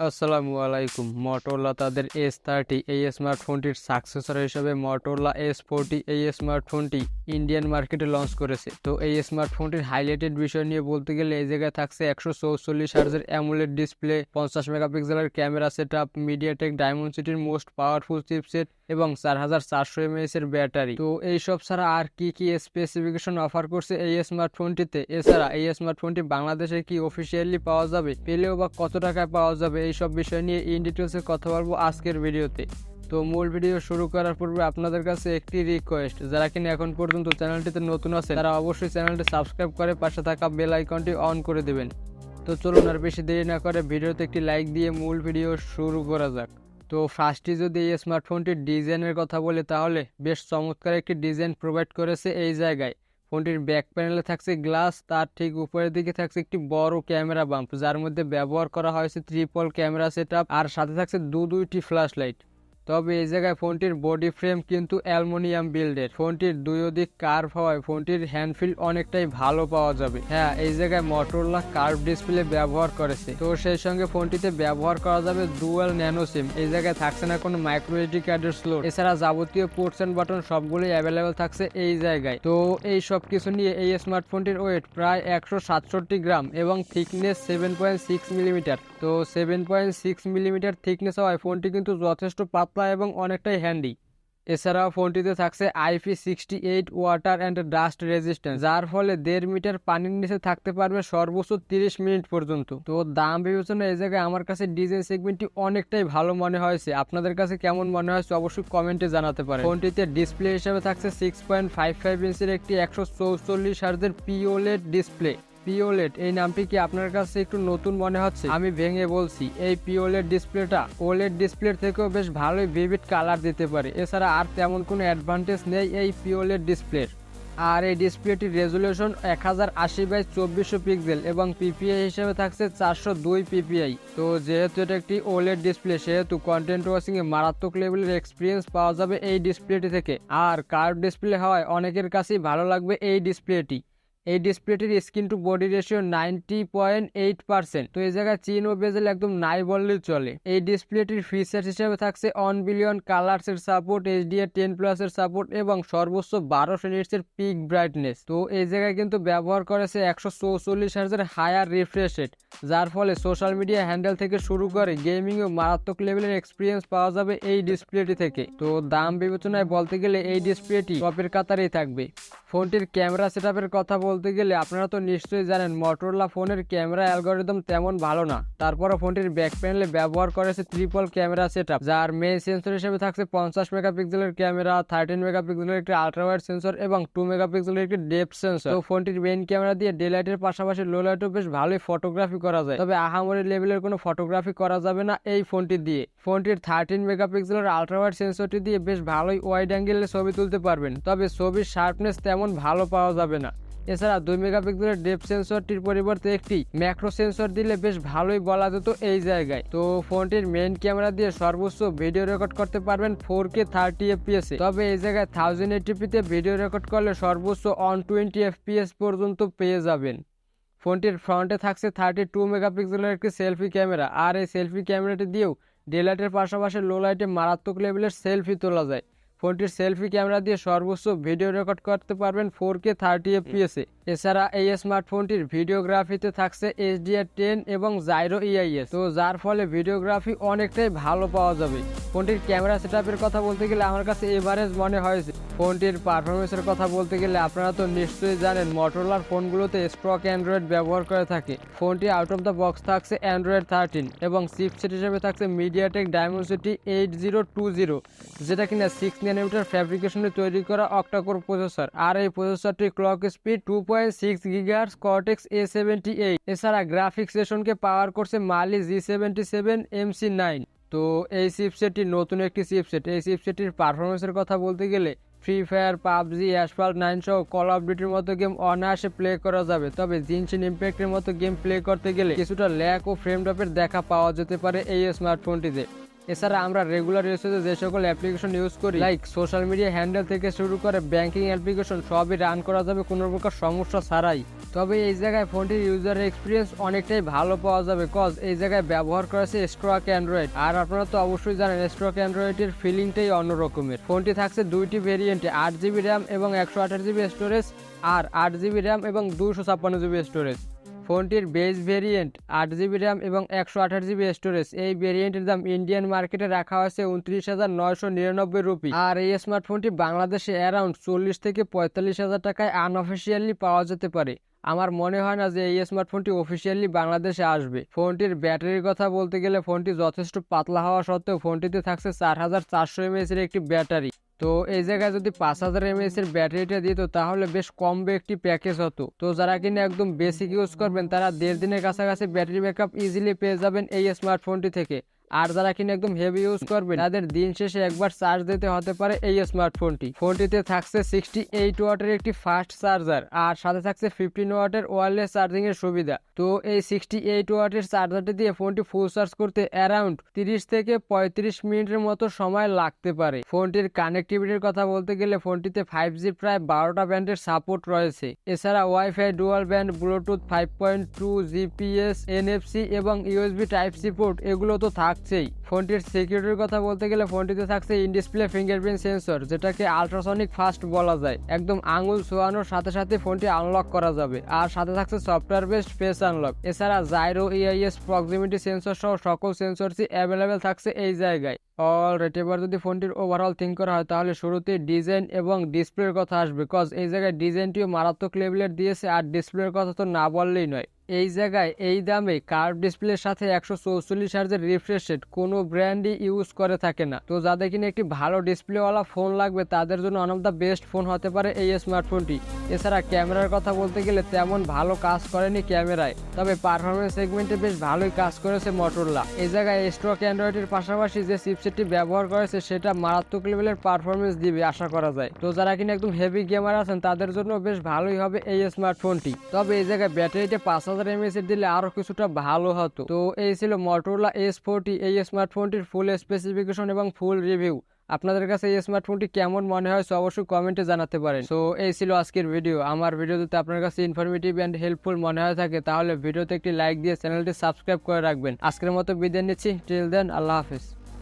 আসসালামু আলাইকুম। Motorola তাদের S30 এই স্মার্টফোনটির সাকসেসর হিসেবে Motorola S40 এই স্মার্টফোনটি ইন্ডিয়ান মার্কেটে লঞ্চ করেছে। তো এই স্মার্টফোনটির হাইলাইটেড বিষয় নিয়ে বলতে গেলে এই জায়গায় থাকছে 144 হার্জের অ্যামোলেড ডিসপ্লে, 50 মেগাপিক্সেলের ক্যামেরা সেটআপ, MediaTek Dimensityর মোস্ট পাওয়ারফুল চিপসেট এবং 4400 mAh এর ব্যাটারি। তো এইসব ছাড়া আর কি স্পেসিফিকেশন অফার করছে এই স্মার্টফোনটিতে, এছাড়া এই স্মার্টফোনটি বাংলাদেশে কি অফিসিয়ালি পাওয়া যাবে, পেলেও বা কত টাকায় পাওয়া যাবে, এইসব বিষয় নিয়ে ইন ডিটেলসে কথা বলবো আজকের ভিডিওতে। তো মূল ভিডিও শুরু করার পূর্বে আপনাদের কাছে একটি রিকোয়েস্ট, যারা কিনা এখন পর্যন্ত চ্যানেলটিতে নতুন আছে তারা অবশ্যই চ্যানেলটি সাবস্ক্রাইব করে পাশে থাকা বেল আইকনটি অন করে দেবেন। তো চলুন আর বেশি দেরি না করে ভিডিওতে একটি লাইক দিয়ে মূল ভিডিও শুরু করা যাক। তো ফার্স্টে যদি এই স্মার্টফোনটির ডিজাইনের কথা বলি তাহলে বেশ চমৎকার একটি ডিজাইন প্রোভাইড করেছে এই জায়গায়। ফোনটির ব্যাক প্যানেলে থাকছে গ্লাস, তার ঠিক উপরের দিকে থাকছে একটি বড় ক্যামেরা বাম্প, যার মধ্যে ব্যবহার করা হয়েছে ট্রিপল ক্যামেরা সেটআপ, আর সাথে থাকছে দুইটি ফ্ল্যাশ লাইট। তবে এই জায়গায় ফোনটির বডি ফ্রেম কিন্তু অ্যালুমিনিয়াম বিল্ডের। ফোনটির দুই দিক কার্ভ হওয়ায় ফোনটির হ্যান্ডফিল অনেকটাই ভালো পাওয়া যাবে। হ্যাঁ, এই জায়গায় Motorola কার্ভ ডিসপ্লে ব্যবহার করেছে। তো সেই সঙ্গে ফোনটিতে ব্যবহার করা যাবে ডুয়াল ন্যানো সিম। এই জায়গায় থাকছে না কোনো মাইক্রো এসডি কার্ডের স্লট। এছাড়া যাবতীয় পোর্টস এন্ড বাটন সবগুলোই অ্যাভেলেবেল থাকছে এই জায়গায়। তো এই সব কিছু নিয়ে এই স্মার্টফোনটির ওয়েট প্রায় 167 গ্রাম এবং থিকনেস 7.6 মিলিমিটার। তো 7.6 মিলিমিটার থিকনেস হওয়ায় ফোনটি কিন্তু যথেষ্ট পাতলা এবং অনেকটাই হ্যান্ডি। এছাড়াও ফোনটিতে থাকছে IP68 water and dust resistance, যার ফলে 1.5 মিটার পানির নিচে থাকতে পারবে সর্বোচ্চ 30 মিনিট পর্যন্ত। তো দাম বিবেচনা এই জায়গায় আমার কাছে ডিজাইন সেগমেন্টটি অনেকটাই ভালো মনে হয়েছে। আপনাদের কাছে কেমন মনে হয়েছে অবশ্যই কমেন্টে জানাতে পারেন। ফোনটিতে ডিসপ্লে হিসেবে থাকছে 6.55 ইঞ্চির একটি 144 হার্জের POLED ডিসপ্লে। POLED এই নামটি কি আপনার কাছে একটু নতুন মনে হচ্ছে? আমি ভেঙে বলছি, এই POLED ডিসপ্লেটা OLED ডিসপ্লের থেকেও বেশ ভালোই ভিভিড কালার দিতে পারে। এছাড়া আর তেমন কোনো অ্যাডভান্টেজ নেই এই POLED ডিসপ্লের। আর এই ডিসপ্লেটির রেজুলেশন 1080x2400 পিক্সেল এবং PPI হিসেবে থাকছে 402 PPI। তো যেহেতু এটা একটি OLED ডিসপ্লে সেহেতু কন্টেন্ট ওয়াচিং এ মারাত্মক লেভেলের এক্সপিরিয়েন্স পাওয়া যাবে এই ডিসপ্লেটি থেকে। আর কার্ভ ডিসপ্লে হওয়ায় অনেকের কাছেই ভালো লাগবে এই ডিসপ্লেটি। এই ডিসপ্লেটির স্ক্রিন টু বডি রেশিও 90.8%। তো এই জায়গায় চিন ও বেজেল একদম নাই বললেই চলে। এই ডিসপ্লেটির ফিচার্স হিসেবে থাকছে 1 বিলিয়ন কালার্স এর সাপোর্ট, HDR10+ এর সাপোর্ট এবং সর্বোচ্চ 1200 নিটস এর পিক ব্রাইটনেস। তো এই জায়গায় কিন্তু ব্যবহার করেছে 144 হার্জের হায়ার রিফ্রেশ রেট, যার ফলে সোশ্যাল মিডিয়া হ্যান্ডেল থেকে শুরু করে গেমিং ও মারাত্মক লেভেলের এক্সপিরিয়েন্স পাওয়া যাবে এই ডিসপ্লেটি থেকে। তো দাম বিবেচনায় বলতে গেলে এই ডিসপ্লেটি টপের কাতারেই থাকবে। ফোনটির ক্যামেরা সেটআপের কথা বলতে গেলে আপনারা তো নিশ্চয়ই জানেন Motorola ফোনের ক্যামেরা অ্যালগরিদম তেমন ভালো না। তারপরও ফোনটির ব্যাক প্যানেলে ব্যবহার করেছে ট্রিপল ক্যামেরা সেটআপ, যার মেইন সেন্সর হিসেবে থাকছে 50 মেগাপিক্সেলের ক্যামেরা, 13 মেগাপিক্সেলের একটি আল্ট্রা ওয়াইড সেন্সর এবং 2 মেগাপিক্সেলের একটি ডেপথ সেন্সর। তো ফোনটির মেইন ক্যামেরা দিয়ে ডে লাইটের পাশাপাশি লো লাইটেও বেশ ভালোই ফটোগ্রাফি করা যায়। তবে আহামরি লেভেলের কোনো ফটোগ্রাফি করা যাবে না এই ফোনটি দিয়ে। ফোনটির 13 মেগাপিক্সেলের আল্ট্রা ওয়াইড সেন্সরটি দিয়ে বেশ ভালোই ওয়াইড অ্যাঙ্গেলে ছবি তুলতে পারবেন, তবে ছবির শার্পনেস তেমন ভালো পাওয়া যাবে না। এছাড়া 2 মেগাপিক্সেলের ডেপথ সেন্সরটির পরিবর্তে একটি ম্যাক্রো সেন্সর দিলে বেশ ভালোই বলা যেত এই জায়গায়। তো ফোনটির মেইন ক্যামেরা দিয়ে সর্বোচ্চ ভিডিও রেকর্ড করতে পারবেন 4K 30 FPS এ। তবে এই জায়গায় 1080p তে ভিডিও রেকর্ড করলে সর্বোচ্চ 120 FPS পর্যন্ত পেয়ে যাবেন। ফোনটির ফ্রন্টে থাকছে 32 মেগাপিক্সেলের একটি সেলফি ক্যামেরা, আর এই সেলফি ক্যামেরাটি দিয়েও ডে লাইটের পাশাপাশি লো লাইটে মারাত্মক লেভেলের সেলফি তোলা যায়। ফোনটির সেলফি ক্যামেরা দিয়ে সর্বোচ্চ ভিডিও রেকর্ড করতে পারবেন 4K 30 FPS এ। এছাড়া এই স্মার্টফোনটির ভিডিওগ্রাফিতে থাকছে HDR10 এবং জাইরো EIS, তো যার ফলে ভিডিওগ্রাফি অনেকটাই ভালো পাওয়া যাবে। ফোনটির ক্যামেরা সেটআপের কথা বলতে গেলে আমার কাছে এভারেজ মনে হয়েছে। ফোনটির পারফরমেন্সের কথা বলতে গেলে আপনারা তো নিশ্চয়ই জানেন Motorola ফোনগুলোতে স্টক অ্যান্ড্রয়েড ব্যবহার করে থাকে। ফোনটি আউট অফ দ্য বক্স থাকছে Android 13 এবং চিপসেট হিসেবে থাকছে MediaTek Dimensity 8020, যেটা কিনা 6 nanometer ফ্যাব্রিকেশনে তৈরি করা অক্টা-কোর প্রসেসর। আর এই প্রসেসরটি clock speed 2.6 GHz Cortex A78। এছাড়া গ্রাফিক্স সেশনকে পাওয়ার করছে Mali G77 MC9। তো এই চিপসেটটি নতুন একটি চিপসেট। এই চিপসেটটির পারফরমেন্সের কথা বলতে গেলে ফ্রি ফায়ার, PUBG, অ্যাসফাল্ট 9 সহ কল অফ ডিউটির মতো গেম অনায়াসে প্লে করা যাবে। তবে জিনশিন ইম্প্যাক্টের মতো গেম প্লে করতে গেলে কিছুটা ল্যাগ ও ফ্রেম ড্রপের দেখা পাওয়া যেতে পারে এই স্মার্টফোনটিতে। এছাড়া আমরা রেগুলার ইউজে যে সকল অ্যাপ্লিকেশন ইউজ করি লাইক সোশ্যাল মিডিয়া হ্যান্ডেল থেকে শুরু করে ব্যাংকিং অ্যাপ্লিকেশন সবই রান করা যাবে কোনো প্রকার সমস্যা ছাড়াই। তবে এই জায়গায় ফোনটির ইউজার এক্সপিরিয়েন্স অনেকটাই ভালো পাওয়া যাবে কজ এই জায়গায় ব্যবহার করেছে স্টক অ্যান্ড্রয়েড। আর আপনারা তো অবশ্যই জানেন স্টক অ্যান্ড্রয়েডের ফিলিংটাই অন্যরকমের। ফোনটি থাকছে দুইটি ভেরিয়েন্টে, 8GB র্যাম এবং 128GB স্টোরেজ, আর 8GB র্যাম এবং 256GB স্টোরেজ। ফোনটির বেস ভেরিয়েন্ট 8GB র্যাম এবং 128GB স্টোরেজ। এই ভেরিয়েন্টের দাম ইন্ডিয়ান মার্কেটে রাখা হয়েছে 29,999 রুপি। আর এই স্মার্টফোনটি বাংলাদেশে অ্যারাউন্ড 40 থেকে 45,000 টাকায় আনঅফিসিয়ালি পাওয়া যেতে পারে। আমার মনে হয় না যে এই স্মার্টফোনটি অফিসিয়ালি বাংলাদেশে আসবে। ফোনটির ব্যাটারির কথা বলতে গেলে ফোনটি যথেষ্ট পাতলা হওয়া সত্ত্বেও ফোনটিতে থাকছে 4400 mAh এর একটি ব্যাটারি। তো এই জায়গায় যদি 5000 mAh এর ব্যাটারিটা দিত তাহলে বেশ কমবে একটি প্যাকেজ হতো। তো যারা কিনা একদম বেসিক ইউজ করবেন তারা 1.5 দিনের কাছাকাছি ব্যাটারি ব্যাকআপ ইজিলি পেয়ে যাবেন এই স্মার্টফোনটি থেকে। আর যারা কিনা একদম হেভি ইউজ করবেন তাদের দিন শেষে একবার চার্জ দিতে হতে পারে এই স্মার্টফোনটি। ফোনটিতে থাকছে 68 ওয়াটের একটি ফাস্ট চার্জার, আর সাথে থাকছে 15 ওয়াটের ওয়্যারলেস চার্জিং এর সুবিধা। তো এই 68 ওয়াটের চার্জারটি দিয়ে ফোনটি ফুল চার্জ করতে অ্যারাউন্ড 30 থেকে 35 মিনিটের মতো সময় লাগতে পারে। ফোনটির কানেক্টিভিটির কথা বলতে গেলে ফোনটিতে 5G প্রায় 12টা ব্যান্ডের সাপোর্ট রয়েছে। এছাড়া wifi dual band, Bluetooth 5.2, GPS, NFC এবং ইউএসবি টাইপ সি পোর্ট এগুলো তো থাকছেই। ফোনটির সিকিউরিটির কথা বলতে গেলে ফোনটিতে থাকছে ইন ডিসপ্লে ফিঙ্গারপ্রিন্ট সেন্সর, যেটাকে আল্ট্রাসনিক ফাস্ট বলা যায়। একদম আঙুল ছোঁয়ানোর সাথে সাথে ফোনটি আনলক করা যাবে। আর সাথে থাকছে সফটওয়্যার বেসড ফেস আনলক। এছাড়া জাইরো ইআইএস প্রক্সিমিটি সেন্সর সহ সকল সেন্সরসই অ্যাভেলেবেল থাকছে এই জায়গায়। অলরাইট, এবার যদি ফোনটির ওভারঅল থিঙ্ক করা হয় তাহলে শুরুতেই ডিজাইন এবং ডিসপ্লের কথা আসবে কজ এই জায়গায় ডিজাইনটিও মারাত্মক লেভেলের দিয়েছে, আর ডিসপ্লের কথা তো না বললেই নয়। এই জায়গায় এই দামে কার্ভ ডিসপ্লের সাথে 144 হার্জের রিফ্রেশ রেট কোনো ব্র্যান্ডই ইউজ করে থাকে না। তো যাদের কিনা একটি ভালো ডিসপ্লেওয়ালা ফোন লাগবে তাদের জন্য one of the best phone হতে পারে এই স্মার্টফোনটি। এছাড়া ক্যামেরার কথা বলতে গেলে তেমন ভালো কাজ করেনি ক্যামেরায়, তবে পারফরমেন্স সেগমেন্টে বেশ ভালোই কাজ করেছে মোটরোলা। এই জায়গায় স্টক অ্যান্ড্রয়েডের পাশাপাশি যে চিপসেটটি ব্যবহার করেছে সেটা মারাত্মক লেভেলের পারফরমেন্স দিবে আশা করা যায়। তো যারা কিনা একদম হেভি গেমার আছেন তাদের জন্য বেশ ভালোই হবে এই স্মার্টফোনটি। তবে এই জায়গায় ব্যাটারিটা 5000 mAh দিলে আরো কিছুটা ভালো হতো। তো এই ছিল Motorola Edge 40 এই স্মার্টফোনটির ফুল স্পেসিফিকেশন এবং ফুল রিভিউ। আপনাদের কাছে এই স্মার্টফোনটি কেমন মনে হয় অবশ্যই কমেন্টে জানাতে পারেন। তো এই ছিল আজকের ভিডিও। আমার ভিডিও যদি আপনার কাছে ইনফরমেটিভ এন্ড হেল্পফুল মনে হয় থাকে তাহলে ভিডিওতে একটি লাইক দিয়ে চ্যানেলটি সাবস্ক্রাইব করে রাখবেন। আজকের মতো বিদায় নিচ্ছি, টিল দেন আল্লাহ হাফেজ।